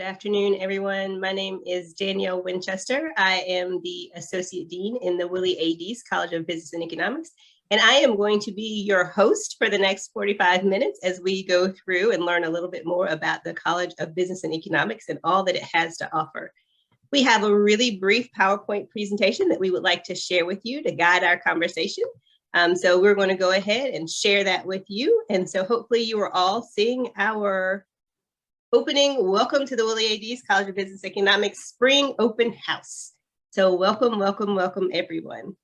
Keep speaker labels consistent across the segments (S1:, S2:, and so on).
S1: afternoon, everyone. My name is Danielle Winchester. I am the Associate Dean in the Willie A. Deese College of Business and Economics, and I am going to be your host for the next 45 minutes as we go through and learn a little bit more about the College of Business and Economics and all that it has to offer. We have a really brief PowerPoint presentation that we would like to share with you to guide our conversation. So we're going to go ahead and share that with you. And so hopefully you are all seeing our opening. Welcome to the Willie A. Deese College of Business Economics Spring Open House. So welcome, welcome, welcome, everyone.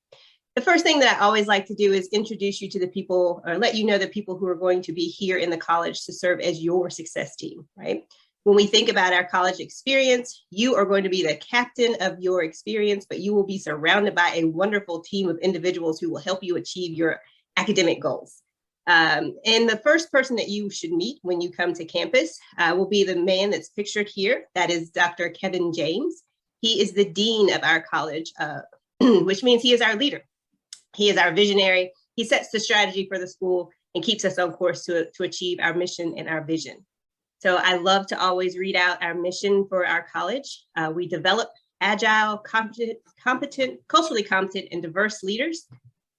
S1: The first thing that I always like to do is introduce you to the people, or let you know the people who are going to be here in the college to serve as your success team, right? When we think about our college experience, you are going to be the captain of your experience, but you will be surrounded by a wonderful team of individuals who will help you achieve your academic goals. And the first person that you should meet when you come to campus will be the man that's pictured here. That is Dr. Kevin James. He is the dean of our college, which means he is our leader. He is our visionary. He sets the strategy for the school and keeps us on course to achieve our mission and our vision. So I love to always read out our mission for our college. We develop agile, competent, culturally competent, and diverse leaders.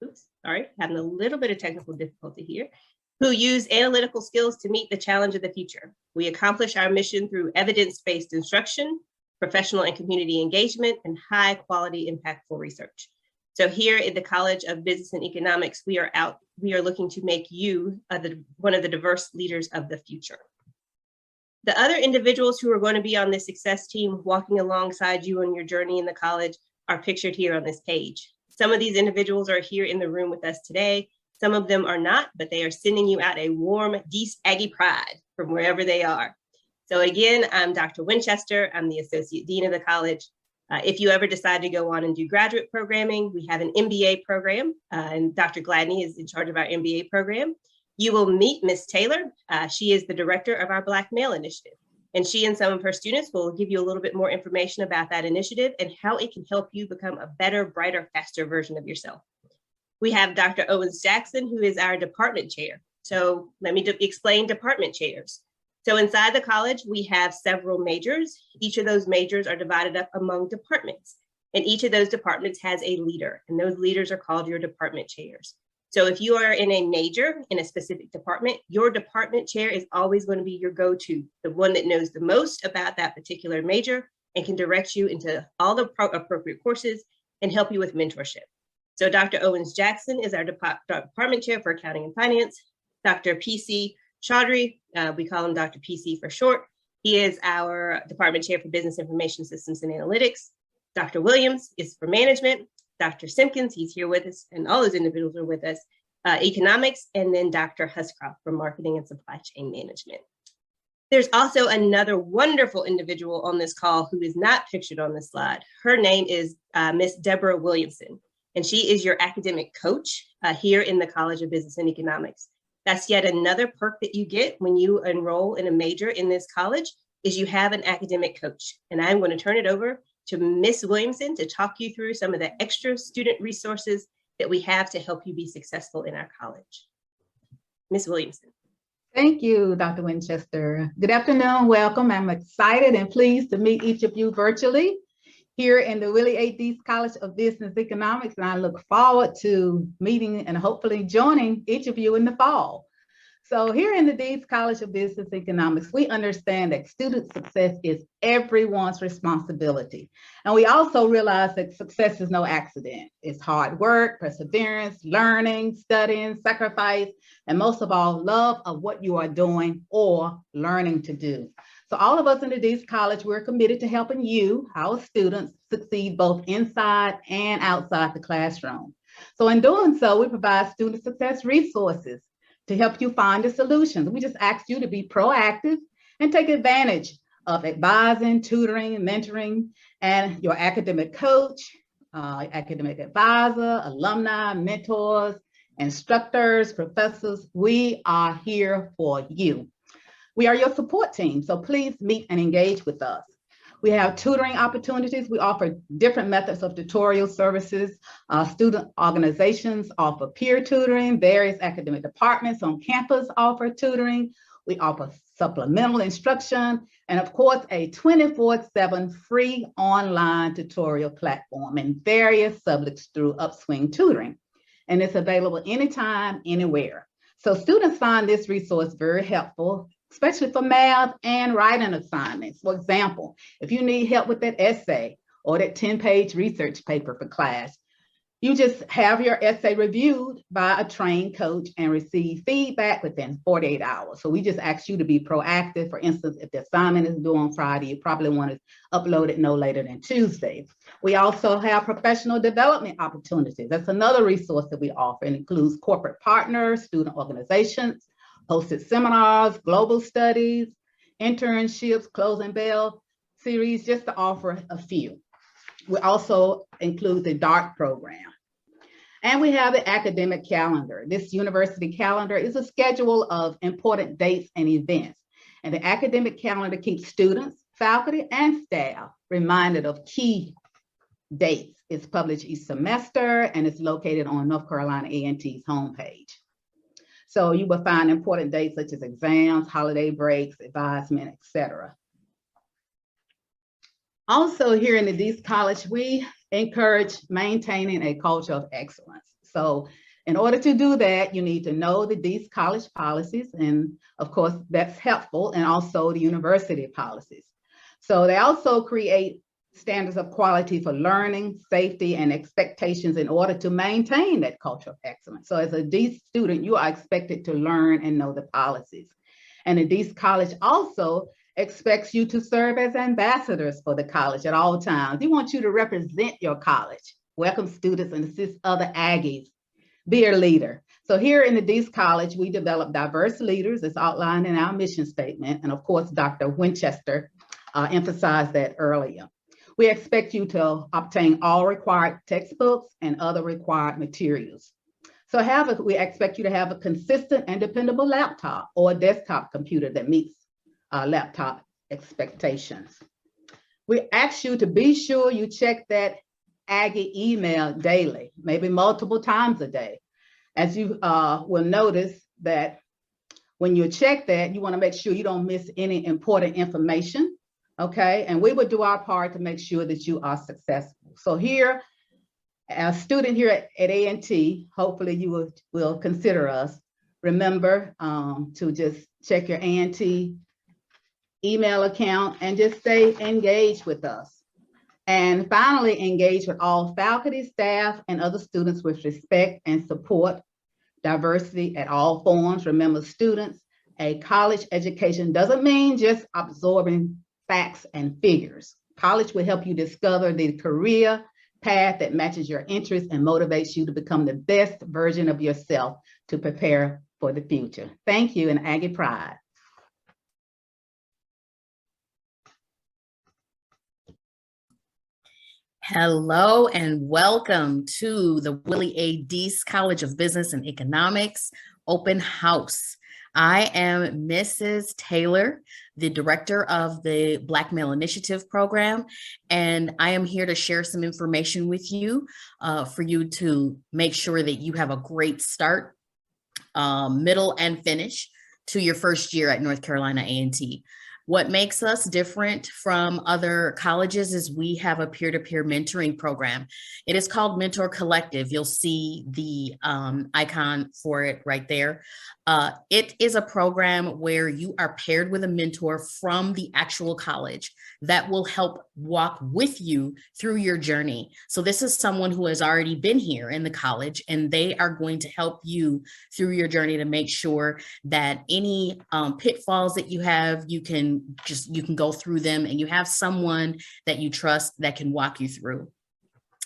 S1: Oops, sorry, having a little bit of technical difficulty here, who use analytical skills to meet the challenge of the future. We accomplish our mission through evidence-based instruction, professional and community engagement, and high-quality, impactful research. So here at the College of Business and Economics, we are looking to make you one of the diverse leaders of the future. The other individuals who are going to be on this success team walking alongside you on your journey in the college are pictured here on this page. Some of these individuals are here in the room with us today. Some of them are not, but they are sending you out a warm Deese Aggie pride from wherever they are. So again, I'm Dr. Winchester. I'm the Associate Dean of the college. If you ever decide to go on and do graduate programming, we have an MBA program, and Dr. Gladney is in charge of our MBA program. You will meet Ms. Taylor. She is the director of our Blackmail Initiative, and she and some of her students will give you a little bit more information about that initiative and how it can help you become a better, brighter, faster version of yourself. We have Dr. Owens-Jackson, who is our department chair. So let me explain department chairs. So inside the college, we have several majors. Each of those majors are divided up among departments, and each of those departments has a leader, and those leaders are called your department chairs. So if you are in a major in a specific department, your department chair is always going to be your go-to, the one that knows the most about that particular major and can direct you into all the appropriate courses and help you with mentorship. So Dr. Owens-Jackson is our department chair for accounting and finance. Dr. PC Chaudhry, we call him Dr. PC for short. He is our department chair for business information systems and analytics. Dr. Williams is for management. Dr. Simkins, he's here with us, and all those individuals are with us, economics, and then Dr. Huscroft for marketing and supply chain management. There's also another wonderful individual on this call who is not pictured on this slide. Her name is Miss Deborah Williamson, and she is your academic coach here in the College of Business and Economics. That's yet another perk that you get when you enroll in a major in this college, is you have an academic coach. And I'm going to turn it over to Ms. Williamson to talk you through some of the extra student resources that we have to help you be successful in our college. Ms. Williamson.
S2: Thank you, Dr. Winchester. Good afternoon, welcome. I'm excited and pleased to meet each of you virtually here in the Willie A. Deese College of Business Economics, and I look forward to meeting and hopefully joining each of you in the fall. So here in the Deese College of Business Economics, we understand that student success is everyone's responsibility. And we also realize that success is no accident. It's hard work, perseverance, learning, studying, sacrifice, and most of all, love of what you are doing or learning to do. So all of us in the Deese College, we're committed to helping you, our students, succeed both inside and outside the classroom. So in doing so, we provide student success resources to help you find the solutions. We just ask you to be proactive and take advantage of advising, tutoring, mentoring, and your academic coach, academic advisor, alumni, mentors, instructors, professors. We are here for you. We are your support team, so please meet and engage with us. We have tutoring opportunities. We offer different methods of tutorial services. Student organizations offer peer tutoring. Various academic departments on campus offer tutoring. We offer supplemental instruction, and of course, a 24/7 free online tutorial platform in various subjects through Upswing Tutoring. And it's available anytime, anywhere. So students find this resource very helpful, especially for math and writing assignments. For example, if you need help with that essay or that 10-page research paper for class, you just have your essay reviewed by a trained coach and receive feedback within 48 hours. So we just ask you to be proactive. For instance, if the assignment is due on Friday, you probably want to upload it no later than Tuesday. We also have professional development opportunities. That's another resource that we offer. It includes corporate partners, student organizations, hosted seminars, global studies, internships, closing bell series, just to offer a few. We also include the DART program. And we have the academic calendar. This university calendar is a schedule of important dates and events. And the academic calendar keeps students, faculty, and staff reminded of key dates. It's published each semester, and it's located on North Carolina A&T's homepage. So you will find important dates such as exams, holiday breaks, advisement, etc. Also here in the Deese College, we encourage maintaining a culture of excellence. So in order to do that, you need to know the Deese College policies, and of course that's helpful, and also the university policies. So they also create standards of quality for learning, safety, and expectations in order to maintain that culture of excellence. So as a Deese student, you are expected to learn and know the policies. And the Deese College also expects you to serve as ambassadors for the college at all times. We want you to represent your college, welcome students, and assist other Aggies. Be a leader. So here in the Deese College, we develop diverse leaders as outlined in our mission statement. And of course, Dr. Winchester emphasized that earlier. We expect you to obtain all required textbooks and other required materials. So we expect you to have a consistent and dependable laptop or a desktop computer that meets laptop expectations. We ask you to be sure you check that Aggie email daily, maybe multiple times a day. As you will notice that when you check that, you want to make sure you don't miss any important information, okay? And we will do our part to make sure that you are successful. So here, as a student here at A&T, hopefully you will consider us. Remember to just check your A&T email account and just stay engaged with us. And finally, engage with all faculty, staff, and other students with respect and support diversity at all forms. Remember, students, a college education doesn't mean just absorbing facts and figures. College will help you discover the career path that matches your interests and motivates you to become the best version of yourself to prepare for the future. Thank you, and Aggie Pride.
S3: Hello and welcome to the Willie A. Deese College of Business and Economics Open House. I am Mrs. Taylor, the director of the Blackmail Initiative program, and I am here to share some information with you for you to make sure that you have a great start, middle, and finish to your first year at North Carolina A&T. What makes us different from other colleges is we have a peer-to-peer mentoring program. It is called Mentor Collective. You'll see the icon for it right there. It is a program where you are paired with a mentor from the actual college that will help walk with you through your journey. So this is someone who has already been here in the college, and they are going to help you through your journey to make sure that any pitfalls that you have, you can go through them, and you have someone that you trust that can walk you through.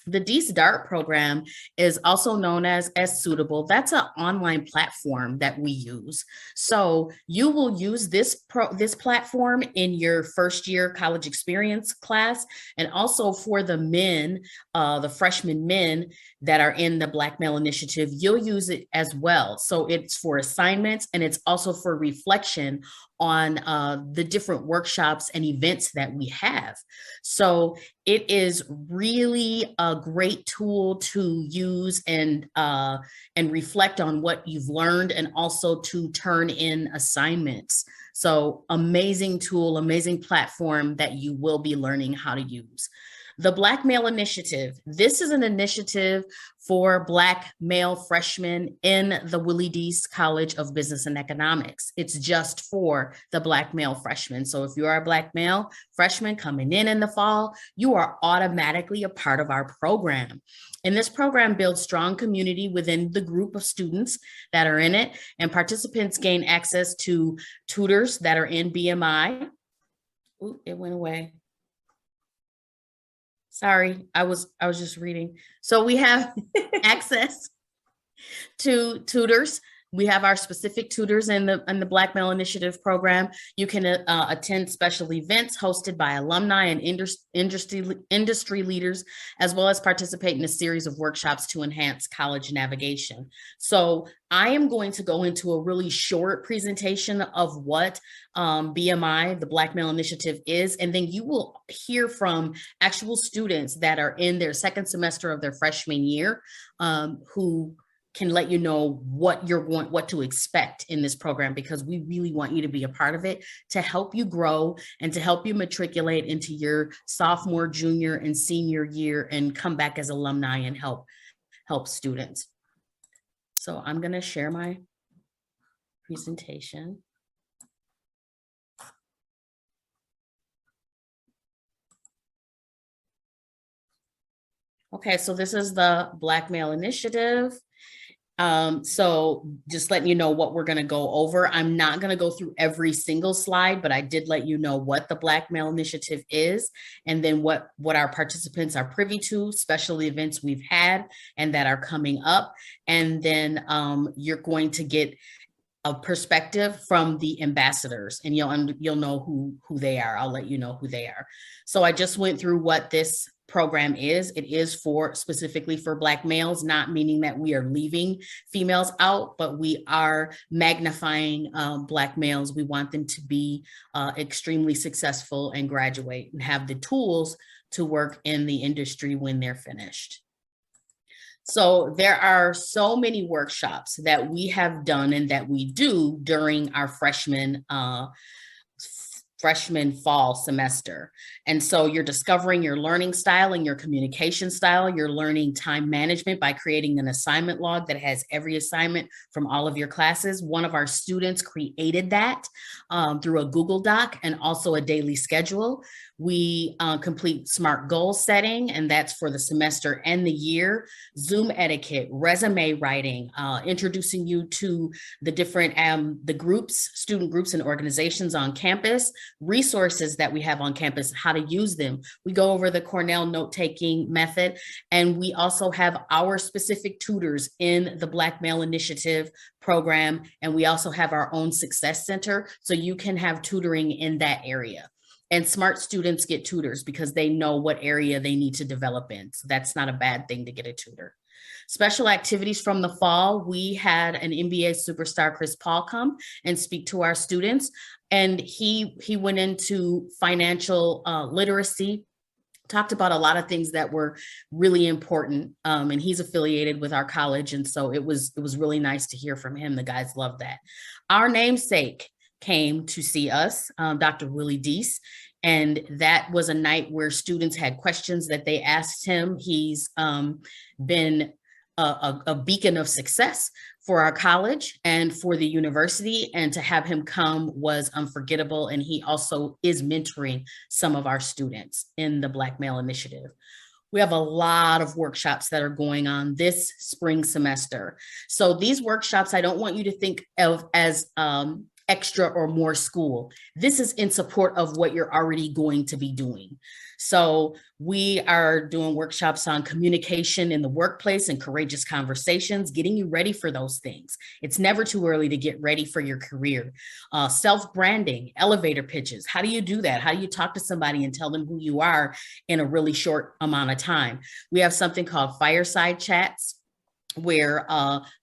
S3: The Deese DART program is also known as Suitable. That's an online platform that we use. So you will use this platform in your first year college experience class, and also for the men, the freshman men that are in the Blackmail Initiative, you'll use it as well. So it's for assignments, and it's also for reflection on the different workshops and events that we have. So it is really a great tool to use and reflect on what you've learned, and also to turn in assignments. So amazing tool, amazing platform that you will be learning how to use. The Blackmail Initiative. This is an initiative for Black male freshmen in the Willie Deese College of Business and Economics. It's just for the Black male freshmen. So if you are a Black male freshman coming in the fall, you are automatically a part of our program. And this program builds strong community within the group of students that are in it, and participants gain access to tutors that are in BMI. Ooh, it went away. Sorry, I was just reading. So we have access to tutors. We have our specific tutors in the Blackmail Initiative program. You can attend special events hosted by alumni and industry leaders, as well as participate in a series of workshops to enhance college navigation. So I am going to go into a really short presentation of what BMI, the Blackmail Initiative, is, and then you will hear from actual students that are in their second semester of their freshman year who can let you know what to expect in this program, because we really want you to be a part of it to help you grow and to help you matriculate into your sophomore, junior, and senior year and come back as alumni and help students. So I'm going to share my presentation. Okay, so this is the Blackmail Initiative. So just letting you know what we're going to go over. I'm not going to go through every single slide, but I did let you know what the Blackmail Initiative is, and then what our participants are privy to, special events we've had and that are coming up. And then you're going to get a perspective from the ambassadors, and you'll know who they are. I'll let you know who they are. So I just went through what this program is. It is specifically for Black males, not meaning that we are leaving females out, but we are magnifying Black males. We want them to be extremely successful and graduate and have the tools to work in the industry when they're finished. So there are so many workshops that we have done and that we do during our freshman fall semester. And so you're discovering your learning style and your communication style. You're learning time management by creating an assignment log that has every assignment from all of your classes. One of our students created that through a Google Doc, and also a daily schedule. We complete SMART goal setting, and that's for the semester and the year. Zoom etiquette, resume writing, introducing you to the different student groups and organizations on campus, resources that we have on campus, how to use them. We go over the Cornell note-taking method, and we also have our specific tutors in the Blackmail Initiative program, and we also have our own success center, so you can have tutoring in that area. And smart students get tutors because they know what area they need to develop in. So that's not a bad thing to get a tutor. Special activities from the fall, we had an NBA superstar, Chris Paul, come and speak to our students. And he went into financial literacy, talked about a lot of things that were really important. And he's affiliated with our college. And so it was really nice to hear from him. The guys loved that. Our namesake came to see us, Dr. Willie Deese, and that was a night where students had questions that they asked him. He's been a beacon of success for our college and for the university, and to have him come was unforgettable. And he also is mentoring some of our students in the Blackmail Initiative. We have a lot of workshops that are going on this spring semester. So these workshops, I don't want you to think of as extra or more school. This is in support of what you're already going to be doing. So we are doing workshops on communication in the workplace and courageous conversations, getting you ready for those things. It's never too early to get ready for your career. Self-branding, elevator pitches. How do you do that? How do you talk to somebody and tell them who you are in a really short amount of time? We have something called Fireside Chats, where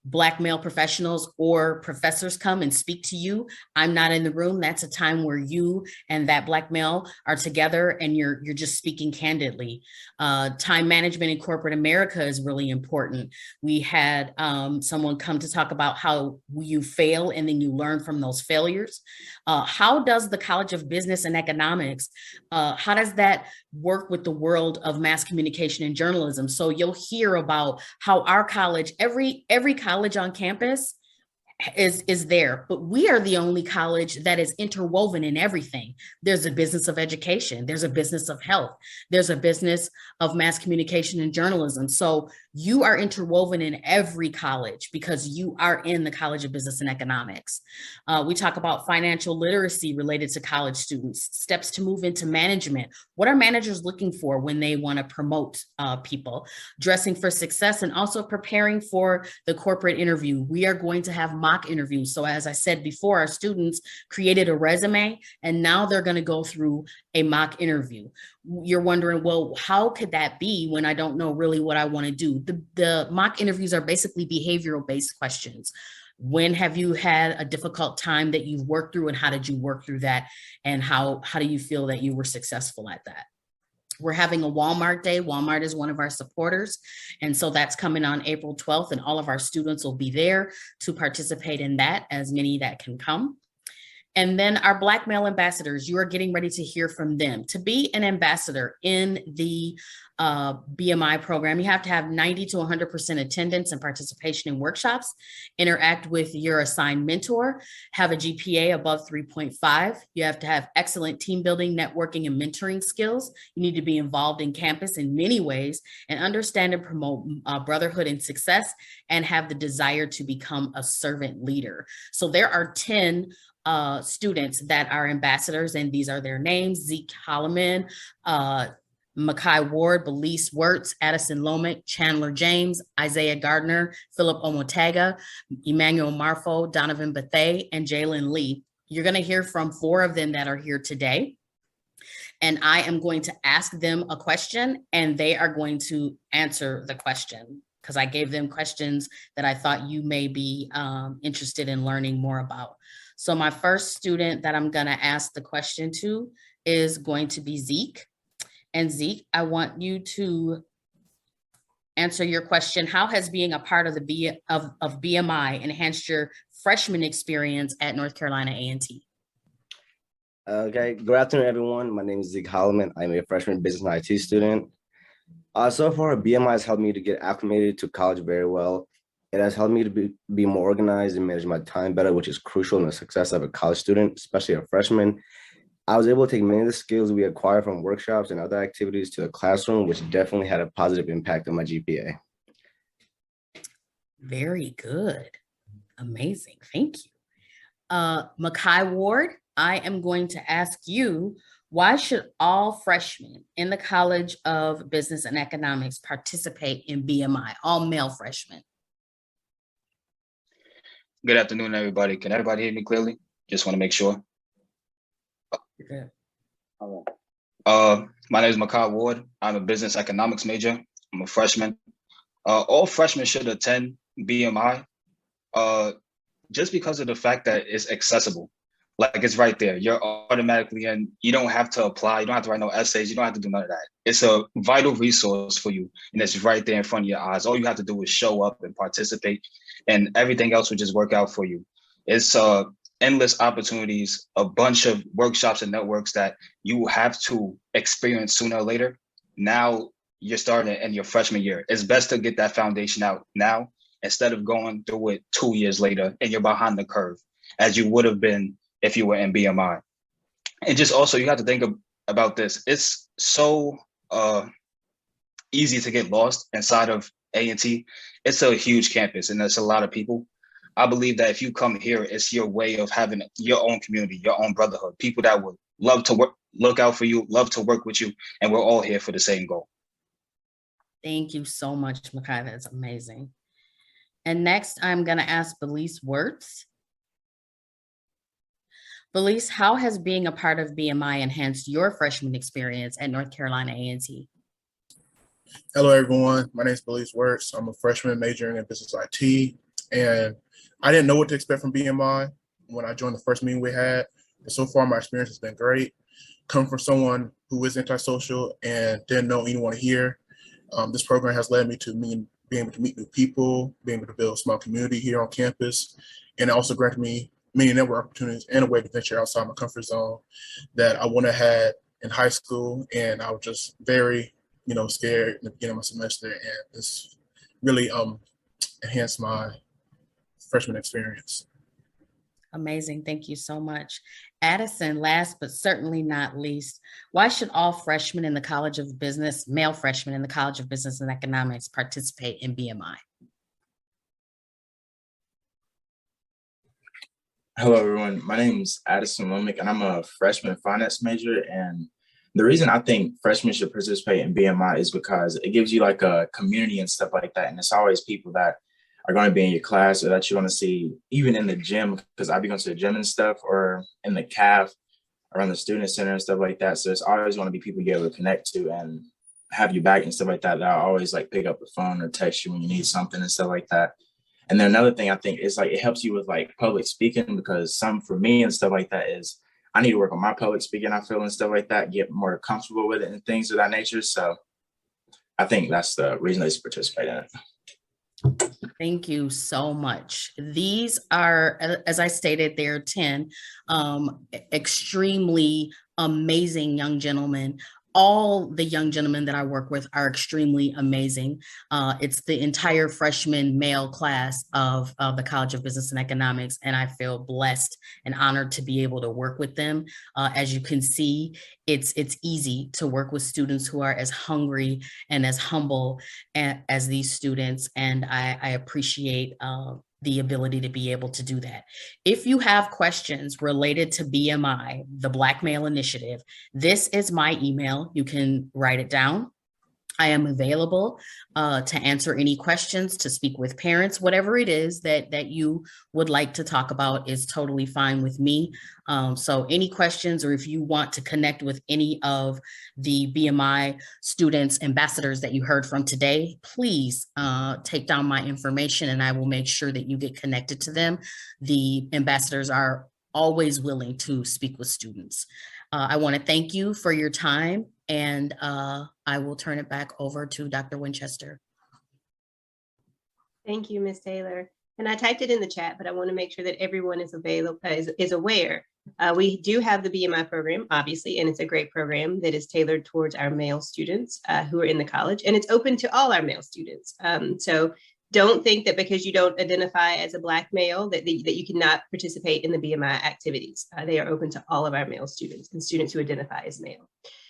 S3: Black male professionals or professors come and speak to you. I'm not in the room. That's a time where you and that Black male are together and you're just speaking candidly. Time management in corporate America is really important. We had someone come to talk about how you fail and then you learn from those failures. How does the College of Business and Economics, how does that work with the world of mass communication and journalism? So you'll hear about how our college, every college on campus is there, but we are the only college that is interwoven in everything. There's a business of education, there's a business of health, there's a business of mass communication and journalism. So you are interwoven in every college because you are in the College of Business and Economics. We talk about financial literacy related to college students, steps to move into management. What are managers looking for when they want to promote people? Dressing for success, and also preparing for the corporate interview. We are going to have mock interviews. So as I said before, our students created a resume and now they're going to go through a mock interview. You're wondering, well, how could that be when I don't know really what I want to do? The mock interviews are basically behavioral based questions. When have you had a difficult time that you've worked through, and how did you work through that? And how do you feel that you were successful at that? We're having a Walmart Day. Walmart is one of our supporters. And so that's coming on April 12th, and all of our students will be there to participate in that, as many that can come. And then our Black male ambassadors, you are getting ready to hear from them. To be an ambassador in the Bmi program, you have to have 90 to 100% attendance and participation in workshops, interact with your assigned mentor, have a GPA above 3.5. You have to have excellent team building, networking, and mentoring skills. You need to be involved in campus in many ways and understand and promote brotherhood and success, and have the desire to become a servant leader. So there are 10 students that are ambassadors, and these are their names: Zeke Holloman, Makai Ward, Belize Wirtz, Addison Lomick, Chandler James, Isaiah Gardner, Philip Omotaga, Emmanuel Marfo, Donovan Bethay, and Jalen Lee. You're going to hear from 4 of them that are here today. And I am going to ask them a question, and they are going to answer the question, because I gave them questions that I thought you may be interested in learning more about. So my first student that I'm going to ask the question to is going to be Zeke. And Zeke, I want you to answer your question. How has being a part of the Bmi enhanced your freshman experience at North Carolina A&T?
S4: Okay, good afternoon, everyone. My name is Zeke Holloman. I'm a freshman business and IT student. So far, Bmi has helped me to get acclimated to college very well. It has helped me to be more organized and manage my time better, which is crucial in the success of a college student, especially a freshman. I was able to take many of the skills we acquired from workshops and other activities to the classroom, which definitely had a positive impact on my GPA.
S3: Very good. Amazing. Thank you. Makai Ward, I am going to ask you, why should all freshmen in the College of Business and Economics participate in Bmi, all male freshmen?
S5: Good afternoon, everybody. Can everybody hear me clearly? Just want to make sure.
S3: You're good.
S5: All right. My name is Makai Ward. I'm a business economics major. I'm a freshman. All freshmen should attend Bmi just because of the fact that it's accessible. Like, it's right there. You're automatically in. You don't have to apply. You don't have to write no essays. You don't have to do none of that. It's a vital resource for you, and it's right there in front of your eyes. All you have to do is show up and participate, and everything else will just work out for you. It's endless opportunities, a bunch of workshops and networks that you will have to experience sooner or later. Now you're starting in your freshman year. It's best to get that foundation out now instead of going through it 2 years later and you're behind the curve, as you would have been if you were in Bmi. And just also, you have to think about this. It's so easy to get lost inside of A&T. It's a huge campus and there's a lot of people. I believe that if you come here, it's your way of having your own community, your own brotherhood, people that would love to look out for you, love to work with you, and we're all here for the same goal.
S3: Thank you so much, Makai. That's amazing. And next, I'm going to ask Belize Wirtz. Belize, how has being a part of Bmi enhanced your freshman experience at North Carolina A&T?
S6: Hello, everyone. My name is Belize Works. I'm a freshman majoring in business IT, and I didn't know what to expect from BMI when I joined the first meeting we had. But so far, my experience has been great. Coming from someone who is antisocial and didn't know anyone here, this program has led me to being able to meet new people, being able to build a small community here on campus, and it also granted me many network opportunities and a way to venture outside my comfort zone that I wouldn't have had in high school, and I was just very scared in the beginning of my semester, and this really enhanced my freshman experience.
S3: Amazing. Thank you so much. Addison, last but certainly not least, why should all freshmen in the College of Business, male freshmen in the College of Business and Economics, participate in BMI?
S7: Hello, everyone. My name is Addison Womick, and I'm a freshman finance major. And the reason I think freshmen should participate in BMI is because it gives you like a community and stuff like that. And it's always people that are going to be in your class or that you're going to see even in the gym, because I'll be going to the gym and stuff, or in the CAF, around the student center and stuff like that. So it's always going to be people you're able to connect to and have you back and stuff like that. I'll always like pick up the phone or text you when you need something and stuff like that. And then another thing I think is like it helps you with like public speaking, because for me and stuff like that is I need to work on my public speaking, I feel, and stuff like that, get more comfortable with it and things of that nature. So I think that's the reason they should participate in it.
S3: Thank you so much. These are, as I stated, there are 10 extremely amazing young gentlemen. All the young gentlemen that I work with are extremely amazing. It's the entire freshman male class of the College of Business and Economics, and I feel blessed and honored to be able to work with them. As you can see, it's easy to work with students who are as hungry and as humble as these students, and I appreciate the ability to be able to do that. If you have questions related to BMI, the Blackmail Initiative, this is my email. You can write it down. I am available to answer any questions, to speak with parents, whatever it is that you would like to talk about is totally fine with me. So any questions, or if you want to connect with any of the BMI students, ambassadors that you heard from today, please take down my information and I will make sure that you get connected to them. The ambassadors are always willing to speak with students. I want to thank you for your time, and I will turn it back over to Dr. Winchester.
S1: Thank you, Ms. Taylor. And I typed it in the chat, but I want to make sure that everyone is aware. We do have the BMI program, obviously, and it's a great program that is tailored towards our male students who are in the college, and it's open to all our male students. So don't think that because you don't identify as a Black male that you cannot participate in the BMI activities. They are open to all of our male students and students who identify as male.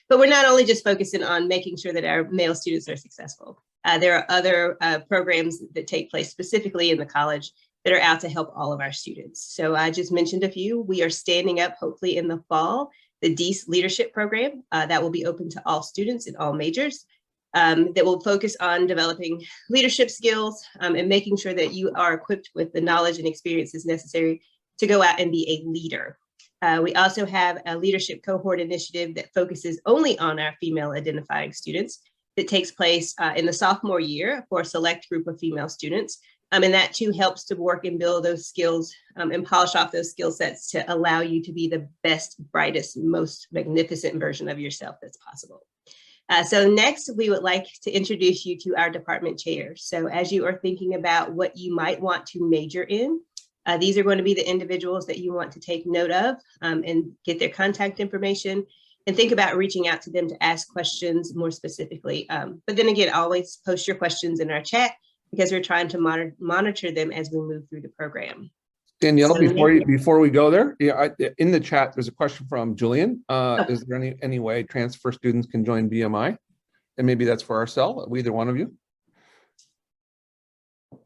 S1: But we're not only just focusing on making sure that our male students are successful. There are other programs that take place specifically in the college that are out to help all of our students. So I just mentioned a few. We are standing up, hopefully in the fall, the DEAS Leadership Program that will be open to all students in all majors. That will focus on developing leadership skills and making sure that you are equipped with the knowledge and experiences necessary to go out and be a leader. We also have a leadership cohort initiative that focuses only on our female identifying students that takes place in the sophomore year for a select group of female students. And that too helps to work and build those skills and polish off those skill sets to allow you to be the best, brightest, most magnificent version of yourself that's possible. So next, we would like to introduce you to our department chairs. So as you are thinking about what you might want to major in, these are going to be the individuals that you want to take note of and get their contact information and think about reaching out to them to ask questions more specifically. But then again, always post your questions in our chat because we're trying to monitor them as we move through the program.
S8: Danielle,
S1: So
S8: before we go there, in the chat, there's a question from Julian. Is there any way transfer students can join BMI? And maybe that's for ourselves, either one of you. I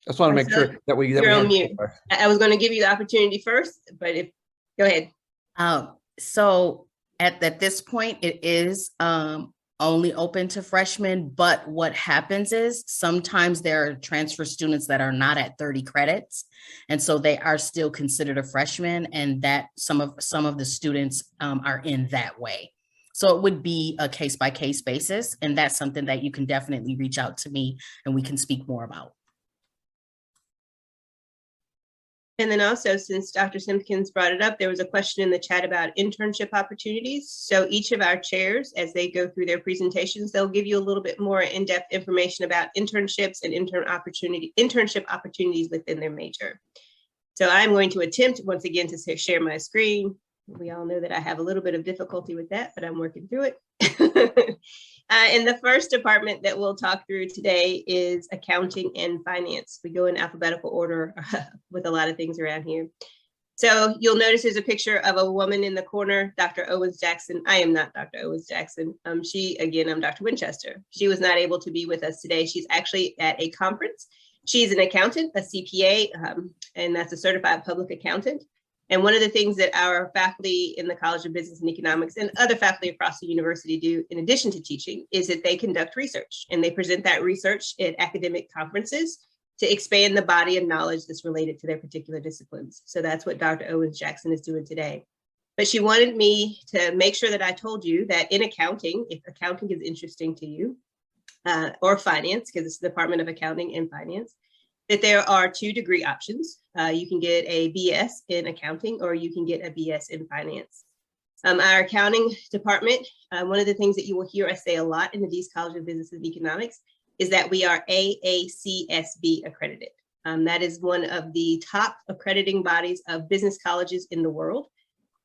S8: just want to make sure that we.
S1: You're on mute. I was going to give you the opportunity first, but go ahead.
S3: So at this point, it is only open to freshmen, but what happens is sometimes there are transfer students that are not at 30 credits. And so they are still considered a freshman, and that some of the students are in that way. So it would be a case-by-case basis, and that's something that you can definitely reach out to me and we can speak more about.
S1: And then also, since Dr. Simkins brought it up, there was a question in the chat about internship opportunities. So each of our chairs, as they go through their presentations, they'll give you a little bit more in-depth information about internships and internship opportunities within their major. So I'm going to attempt once again to share my screen. We all know that I have a little bit of difficulty with that, but I'm working through it. And the first department that we'll talk through today is accounting and finance. We go in alphabetical order with a lot of things around here. So you'll notice there's a picture of a woman in the corner, Dr. Owens Jackson. I am not Dr. Owens Jackson. I'm Dr. Winchester. She was not able to be with us today. She's actually at a conference. She's an accountant, a CPA, and that's a certified public accountant. And one of the things that our faculty in the College of Business and Economics and other faculty across the university do, in addition to teaching, is that they conduct research, and they present that research at academic conferences to expand the body of knowledge that's related to their particular disciplines. So that's what Dr. Owens Jackson is doing today. But she wanted me to make sure that I told you that in accounting, if accounting is interesting to you, or finance, because it's the Department of Accounting and Finance, that there are 2 degree options. You can get a BS in accounting, or you can get a BS in finance. Our accounting department, one of the things that you will hear us say a lot in the Dean's College of Business and Economics is that we are Aacsb Accredited. That is one of the top accrediting bodies of business colleges in the world.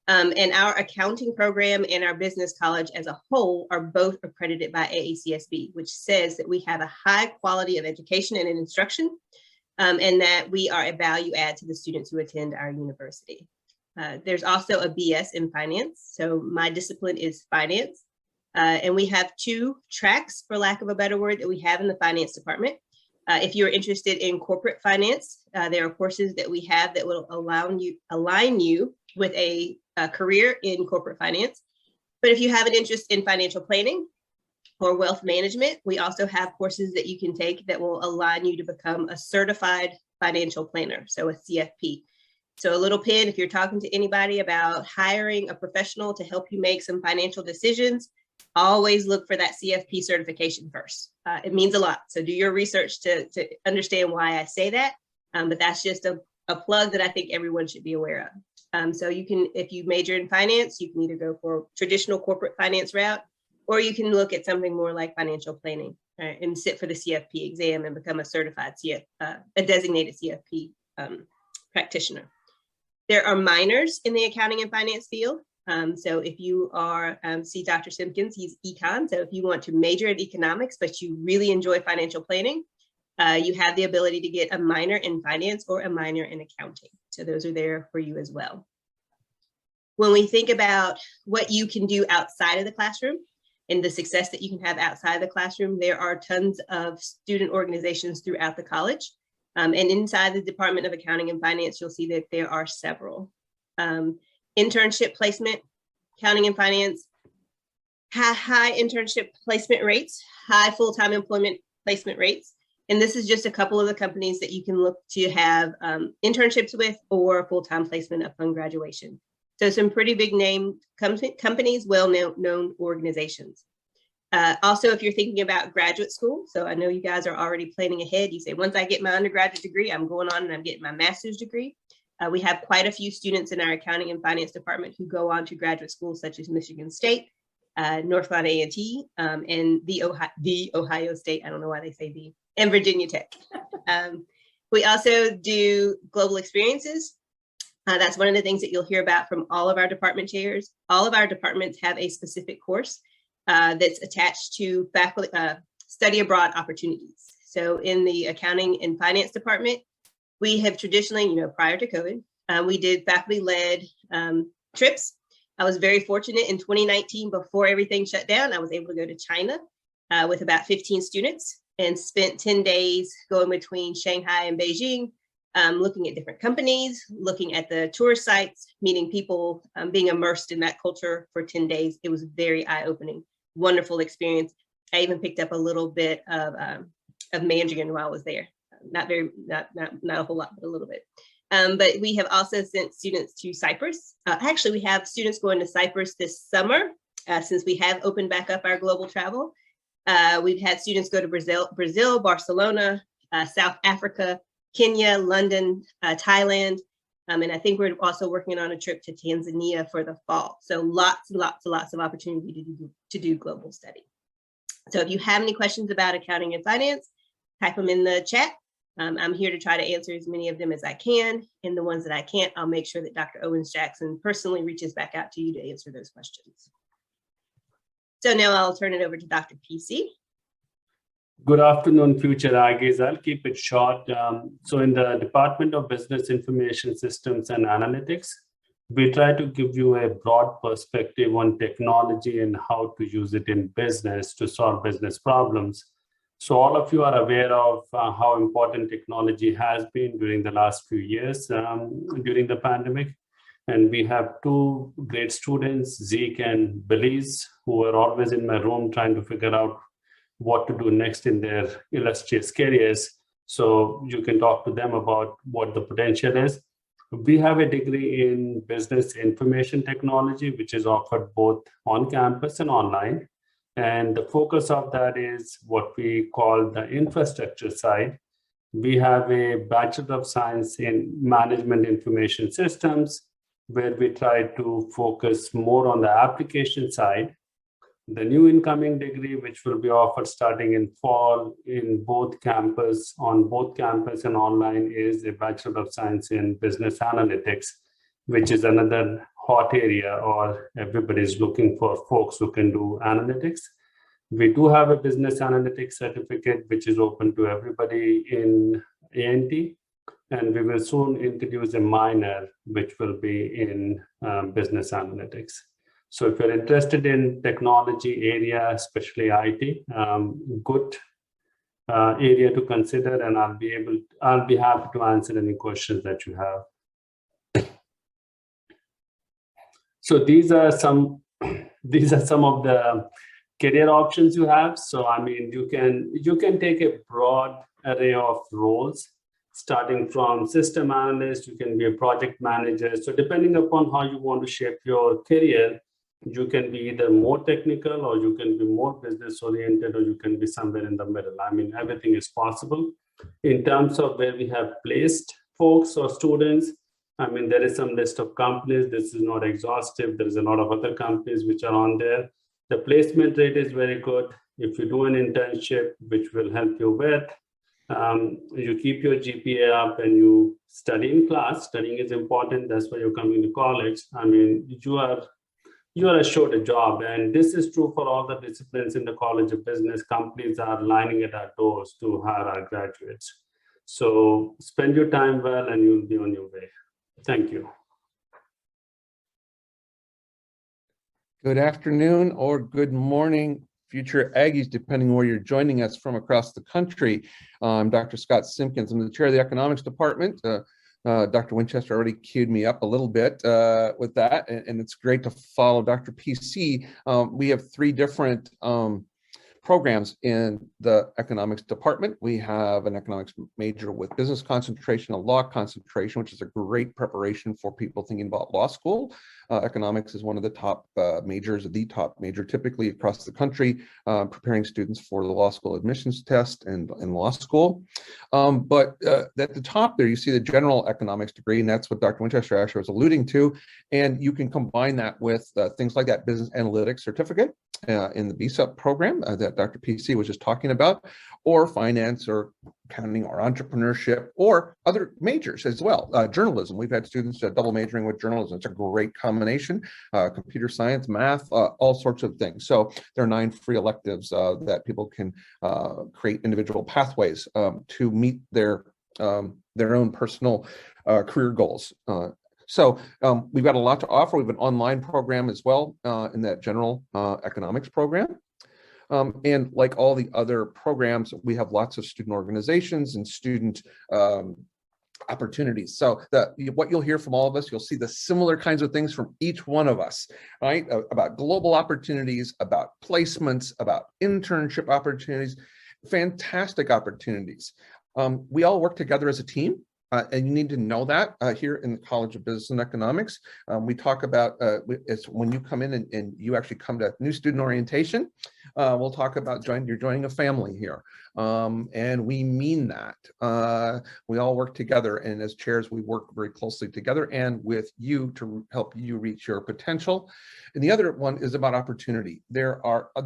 S1: And our accounting program and our business college as a whole are both accredited by AACSB, which says that we have a high quality of education and instruction, and that we are a value add to the students who attend our university. There's also a BS in finance. So my discipline is finance. And we have 2 tracks, for lack of a better word, that we have in the finance department. If you're interested in corporate finance, there are courses that we have that will align you with a career in corporate finance. But if you have an interest in financial planning or wealth management, we also have courses that you can take that will align you to become a certified financial planner, so a CFP. So a little pin, if you're talking to anybody about hiring a professional to help you make some financial decisions, always look for that CFP certification first. It means a lot. So do your research to understand why I say that. But that's just a plug that I think everyone should be aware of. So you can, if you major in finance, you can either go for traditional corporate finance route, or you can look at something more like financial planning, and sit for the CFP exam and become a certified a designated CFP practitioner. There are minors in the accounting and finance field. So if you are, see Dr. Simkins, he's econ. So if you want to major in economics, but you really enjoy financial planning, you have the ability to get a minor in finance or a minor in accounting. So those are there for you as well. When we think about what you can do outside of the classroom and the success that you can have outside of the classroom, there are tons of student organizations throughout the college. And inside the Department of Accounting and Finance, you'll see that there are several. Internship placement, accounting and finance, high internship placement rates, high full-time employment placement rates. And this is just a couple of the companies that you can look to have internships with or full-time placement upon graduation. So some pretty big name companies, well-known organizations. Also, if you're thinking about graduate school, so I know you guys are already planning ahead. You say, once I get my undergraduate degree, I'm going on and I'm getting my master's degree. We have quite a few students in our accounting and finance department who go on to graduate schools such as Michigan State, North Carolina A&T, and the Ohio State, I don't know why they say the, and Virginia Tech. We also do global experiences. That's one of the things that you'll hear about from all of our department chairs. All of our departments have a specific course that's attached to faculty study abroad opportunities. So in the accounting and finance department, we have traditionally, prior to COVID, we did faculty-led trips. I was very fortunate in 2019, before everything shut down, I was able to go to China with about 15 students and spent 10 days going between Shanghai and Beijing, looking at different companies, looking at the tourist sites, meeting people, being immersed in that culture for 10 days. It was very eye-opening, wonderful experience. I even picked up a little bit of Mandarin while I was there. Not a whole lot, but a little bit. But we have also sent students to Cyprus. Actually, we have students going to Cyprus this summer since we have opened back up our global travel. We've had students go to Brazil, Barcelona, South Africa, Kenya, London, Thailand, and I think we're also working on a trip to Tanzania for the fall. So lots of opportunity to do global study. So if you have any questions about accounting and finance, type them in the chat. I'm here to try to answer as many of them as I can. And the ones that I can't, I'll make sure that Dr. Owens-Jackson personally reaches back out to you to answer those questions. So now I'll turn it over to Dr. PC.
S9: Good afternoon, future Aggies. I'll keep it short. So in the Department of Business Information Systems and Analytics, we try to give you a broad perspective on technology and how to use it in business to solve business problems. So all of you are aware of how important technology has been during the last few years during the pandemic. And we have two great students, Zeke and Belize, who are always in my room trying to figure out what to do next in their illustrious careers. So you can talk to them about what the potential is. We have a degree in business information technology, which is offered both on campus and online. And the focus of that is what we call the infrastructure side. We have a Bachelor of Science in Management Information Systems, where we try to focus more on the application side. The new incoming degree, which will be offered starting in fall in both campus, on both campus and online, is a Bachelor of Science in Business Analytics, which is another hot area, or everybody's looking for folks who can do analytics. We do have a business analytics certificate, which is open to everybody in A&T, and we will soon introduce a minor, which will be in business analytics. So if you're interested in technology area, especially IT, good area to consider, and I'll be happy to answer any questions that you have. So these are some of the career options you have. So I mean, you can take a broad array of roles, starting from system analyst, you can be a project manager. So depending upon how you want to shape your career, you can be either more technical, or you can be more business oriented, or you can be somewhere in the middle. I mean, everything is possible. In terms of where we have placed folks or students, I mean, there is some list of companies. This is not exhaustive. There is a lot of other companies which are on there. The placement rate is very good. If you do an internship, which will help you with, you keep your GPA up and you study in class. Studying is important. That's why you're coming to college. I mean, you are assured a job. And this is true for all the disciplines in the College of Business. Companies are lining at our doors to hire our graduates. So spend your time well and you'll be on your way. Thank you.
S8: Good afternoon or good morning, future Aggies, depending where you're joining us from across the country. I'm Dr. Scott Simkins. I'm the chair of the economics department. Dr. Winchester already queued me up a little bit with that, and it's great to follow Dr. PC. We have three different programs in the economics department. We have an economics major with business concentration, a law concentration, which is a great preparation for people thinking about law school. Economics is one of the top majors, the top major typically across the country, preparing students for the law school admissions test and law school. But at the top there, you see the general economics degree, and that's what Dr. Winchester actually was alluding to. And you can combine that with things like that business analytics certificate in the BSUP program that Dr. PC was just talking about, or finance or accounting or entrepreneurship or other majors as well. Journalism, we've had students double majoring with journalism. It's a great combination. Computer science, math, all sorts of things. So there are 9 free electives that people can create individual pathways to meet their own personal career goals. So we've got a lot to offer. We have an online program as well in that general economics program. And like all the other programs, we have lots of student organizations and student opportunities. So what you'll hear from all of us, you'll see the similar kinds of things from each one of us, right? About global opportunities, about placements, about internship opportunities, fantastic opportunities. We all work together as a team. And you need to know that here in the College of Business and Economics. We talk about it's when you come in and you actually come to new student orientation. We'll talk about you're joining a family here. And we mean that. We all work together, and as chairs, we work very closely together and with you to help you reach your potential. And the other one is about opportunity. The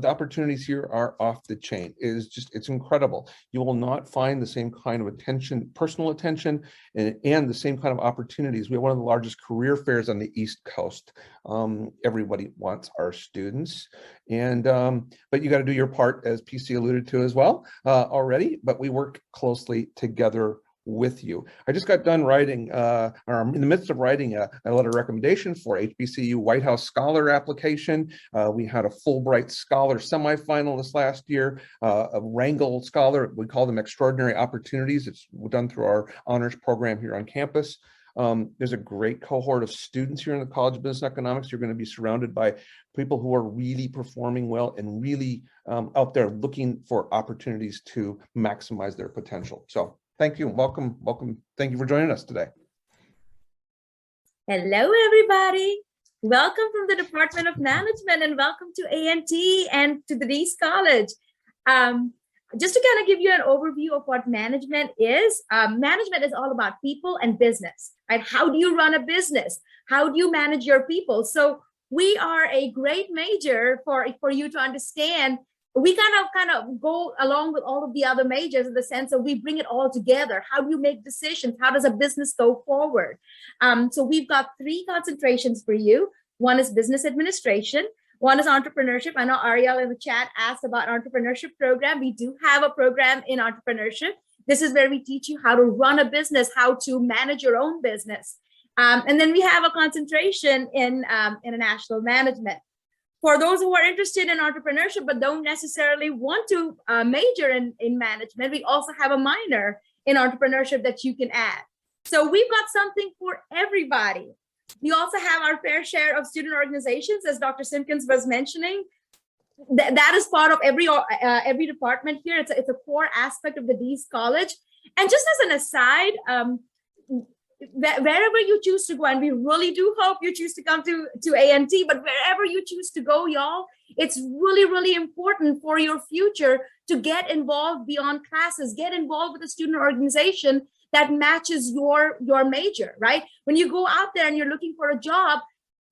S8: opportunities here are off the chain. It's incredible. You will not find the same kind of attention, personal attention, and the same kind of opportunities. We have one of the largest career fairs on the East Coast. Everybody wants our students, and but you got to do your part, as PC alluded to as well already. But we work closely together with you. I just got done writing, or I'm in the midst of writing a letter of recommendation for HBCU White House Scholar application. We had a Fulbright Scholar semifinalist last year, a Wrangle Scholar. We call them Extraordinary Opportunities. It's done through our honors program here on campus. There's a great cohort of students here in the College of Business and Economics. You're going to be surrounded by people who are really performing well and really out there looking for opportunities to maximize their potential. So thank you. Welcome. Thank you for joining us today.
S10: Hello, everybody. Welcome from the Department of Management, and welcome to A&T and to the Dees College. Just to kind of give you an overview of what management is all about people and business, right? How do you run a business? How do you manage your people? So we are a great major for you to understand. We kind of go along with all of the other majors in the sense that we bring it all together. How do you make decisions? How does a business go forward? So we've got 3 concentrations for you. One is business administration. One is entrepreneurship. I know Ariel in the chat asked about entrepreneurship program. We do have a program in entrepreneurship. This is where we teach you how to run a business, how to manage your own business. And then we have a concentration in international management. For those who are interested in entrepreneurship but don't necessarily want to major in management, we also have a minor in entrepreneurship that you can add. So we've got something for everybody. We also have our fair share of student organizations, as Dr. Simkins was mentioning. That is part of every department here. It's a core aspect of the Dees College. And just as an aside, wherever you choose to go, and we really do hope you choose to come to A&T, but wherever you choose to go, y'all, it's really, really important for your future to get involved beyond classes, get involved with a student organization that matches your major, right? When you go out there and you're looking for a job,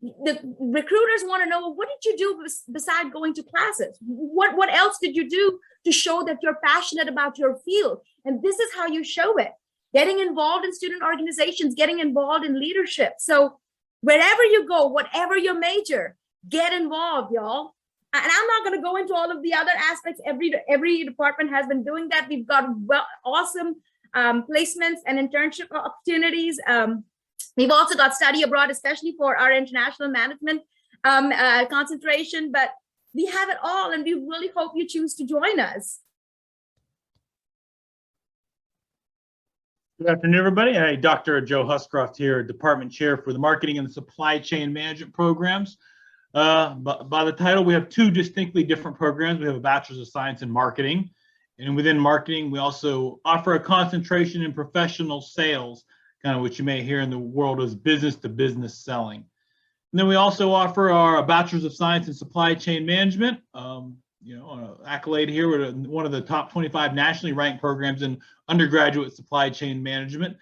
S10: the recruiters want to know, well, what did you do besides going to classes? What else did you do to show that you're passionate about your field? And this is how you show it. Getting involved in student organizations, getting involved in leadership. So wherever you go, whatever your major, get involved, y'all. And I'm not going to go into all of the other aspects. Every department has been doing that. We've got awesome placements and internship opportunities. We've also got study abroad, especially for our international management concentration. But we have it all, and we really hope you choose to join us.
S11: Good afternoon, everybody. Hey, Dr. Joe Huscroft here, Department Chair for the Marketing and Supply Chain Management programs. By the title, we have 2 distinctly different programs. We have a Bachelor's of Science in Marketing, and within marketing, we also offer a concentration in professional sales, kind of what you may hear in the world as business-to-business selling. And then we also offer our Bachelor's of Science in Supply Chain Management. Accolade here, we're one of the top 25 nationally ranked programs in undergraduate supply chain management.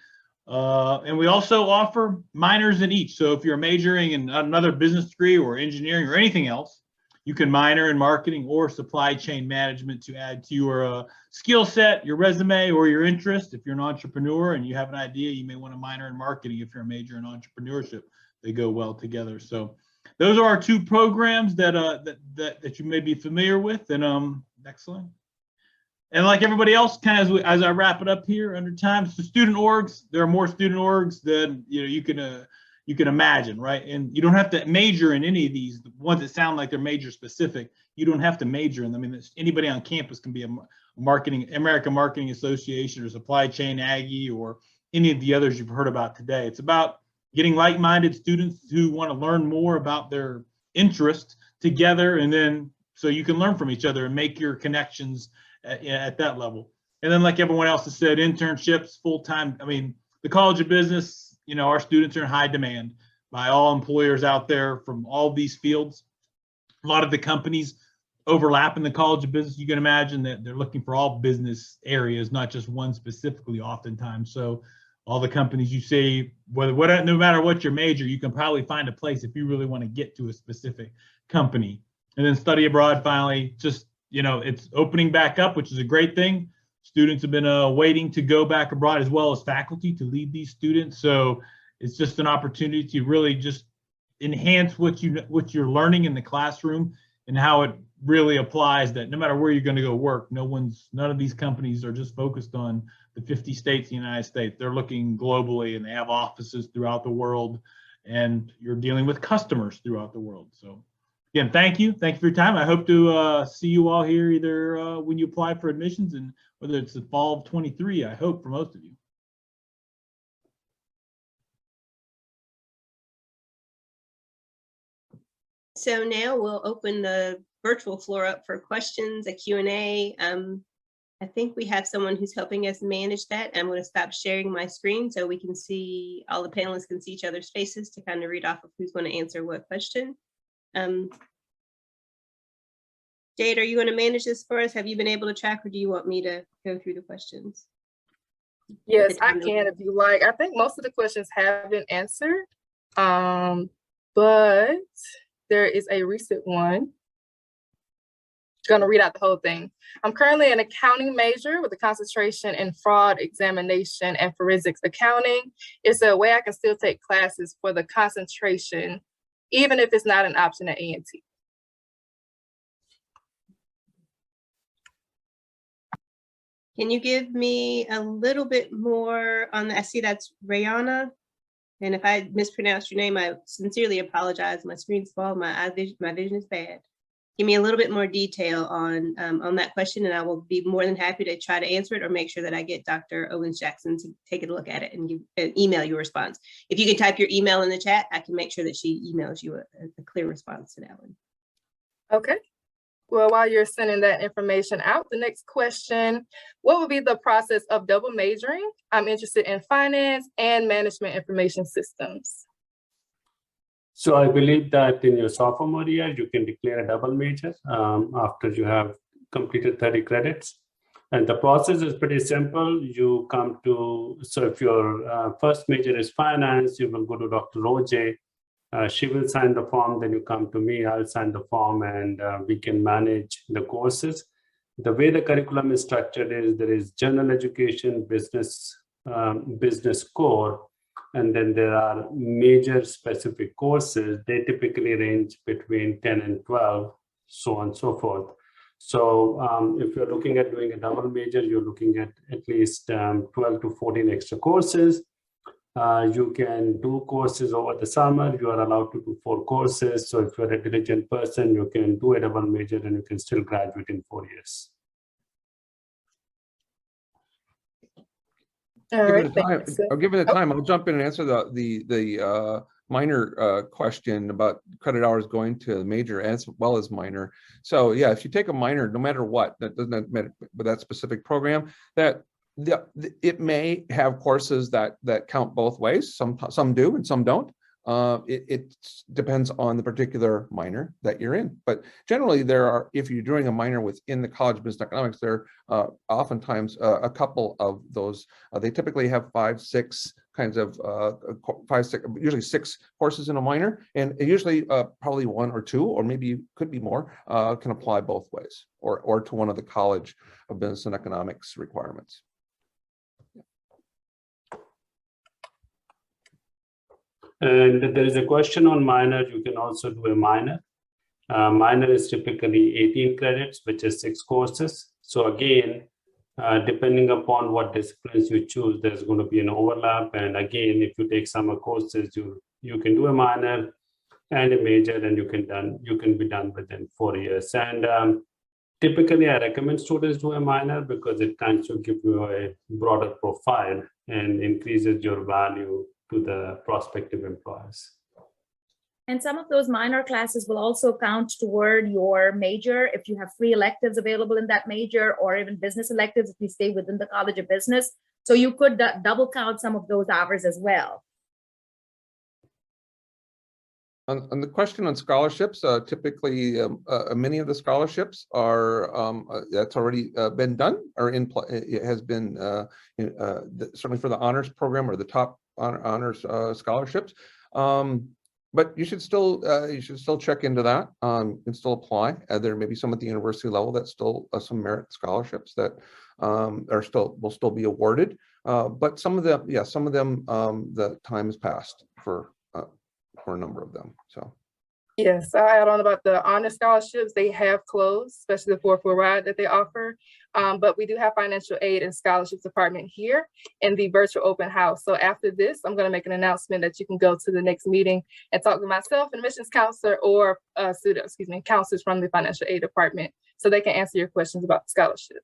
S11: And we also offer minors in each. So if you're majoring in another business degree or engineering or anything else, you can minor in marketing or supply chain management to add to your skill set, your resume, or your interest. If you're an entrepreneur and you have an idea, you may want to minor in marketing if you're a major in entrepreneurship. They go well together. So those are our 2 programs that you may be familiar with. And next slide. And like everybody else, kind of as I wrap it up here under time, so student orgs, there are more student orgs than you can imagine, right? And you don't have to major in any of these. The ones that sound like they're major specific, you don't have to major in them. I mean, anybody on campus can be a American Marketing Association or Supply Chain Aggie or any of the others you've heard about today. It's about getting like-minded students who want to learn more about their interest together, and then so you can learn from each other and make your connections at that level. And then, like everyone else has said, internships, full-time. I mean, the College of Business, you know, our students are in high demand by all employers out there from all these fields. A lot of the companies overlap in the College of Business. You can imagine that they're looking for all business areas, not just one specifically oftentimes. So all the companies you see, no matter what your major, you can probably find a place if you really want to get to a specific company. And then study abroad, finally, just, you know, it's opening back up, which is a great thing. Students have been waiting to go back abroad, as well as faculty to lead these students. So it's just an opportunity to really just enhance what you're learning in the classroom and how it really applies, that no matter where you're going to go work, none of these companies are just focused on the 50 states in the United States. They're looking globally, and they have offices throughout the world, and you're dealing with customers throughout the world. So again, thank you for your time. I hope to see you all here either when you apply for admissions, and whether it's the fall of 23, I hope, for most of you.
S1: So now we'll open the virtual floor up for questions, a Q&A. I think we have someone who's helping us manage that. I'm going to stop sharing my screen so we can see, all the panelists can see each other's faces to kind of read off of who's going to answer what question. Jade, are you going to manage this for us? Have you been able to track, or do you want me to go through the questions?
S12: Yes, I can if you like. I think most of the questions have been answered, but there is a recent one. Going to read out the whole thing. I'm currently an accounting major with a concentration in fraud examination and forensics accounting. Is there a way I can still take classes for the concentration, even if it's not an option at A&T?
S1: Can you give me a little bit more on that? I see that's Rayana. And if I mispronounced your name, I sincerely apologize. My screen's small, my vision is bad. Give me a little bit more detail on that question, and I will be more than happy to try to answer it, or make sure that I get Dr. Owens-Jackson to take a look at it and email you a response. If you can type your email in the chat, I can make sure that she emails you a clear response to that one.
S12: Okay. Well, while you're sending that information out, the next question, what would be the process of double majoring? I'm interested in finance and management information systems.
S9: So I believe that in your sophomore year, you can declare a double major after you have completed 30 credits. And the process is pretty simple. You come to, so if your first major is finance, you will go to Dr. Roje. She will sign the form, then you come to me, I'll sign the form, and we can manage the courses. The way the curriculum is structured is there is general education, business core, and then there are major specific courses. They typically range between 10 and 12, so on and so forth. So if you're looking at doing a double major, you're looking at least 12 to 14 extra courses. You can do courses over the summer. You are allowed to do 4 courses. So if you're a diligent person, you can do a double major and you can still graduate in 4 years.
S8: Given the time, I'll jump in and answer the minor question about credit hours going to the major as well as minor. So yeah, if you take a minor, no matter what, that doesn't matter with that specific program, that it may have courses that count both ways. Some do and some don't. It depends on the particular minor that you're in. But generally, there are, if you're doing a minor within the College of Business Economics, there are oftentimes a couple of those. They typically have 5, 6 kinds of 5, 6, usually 6 courses in a minor, and usually probably 1 or 2, or maybe could be more, can apply both ways, or to one of the College of Business and Economics requirements.
S9: And there is a question on minor. You can also do a minor. Minor is typically 18 credits, which is 6 courses. So again, depending upon what disciplines you choose, there's going to be an overlap. And again, if you take summer courses, you can do a minor and a major, and you can be done within 4 years. And typically, I recommend students do a minor because it tends to give you a broader profile and increases your value to the prospective employers.
S10: And some of those minor classes will also count toward your major if you have free electives available in that major, or even business electives if you stay within the College of Business. So you could double count some of those hours as well.
S8: On the question on scholarships, typically many of the scholarships are that's already been done or it has been certainly for the honors program or the top honors scholarships. But you should still check into that and still apply. There may be some at the university level that's still some merit scholarships that will still be awarded. But some of them, the time has passed for a number of them. So
S12: yes, I add on about the honor scholarships. They have closed, especially the 4-4 ride that they offer. But we do have financial aid and scholarships department here in the virtual open house. So after this, I'm going to make an announcement that you can go to the next meeting and talk to myself, an admissions counselor, or counselors from the financial aid department, so they can answer your questions about scholarships.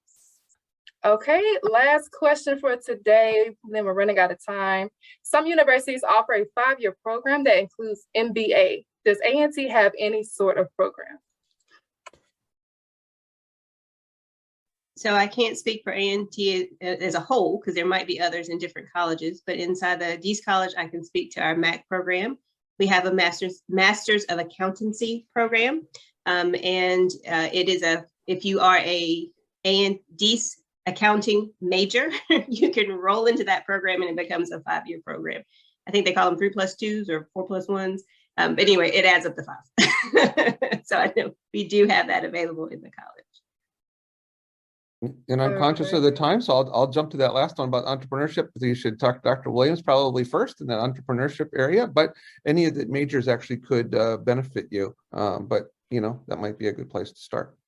S12: Okay, last question for today, then we're running out of time. Some universities offer a 5-year program that includes MBA. Does A&T have any sort of program?
S1: So I can't speak for A&T as a whole, because there might be others in different colleges, but inside the Dees College, I can speak to our MAC program. We have a Masters of Accountancy program. It is if you are a Dees accounting major, you can roll into that program and it becomes a 5-year program. I think they call them 3+2s or 4+1s. But anyway, it adds up to 5. So I know we do have that available in the college.
S8: And I'm conscious of the time, so I'll jump to that last one about entrepreneurship. You should talk to Dr. Williams probably first in that entrepreneurship area, but any of the majors actually could benefit you. But that might be a good place to start.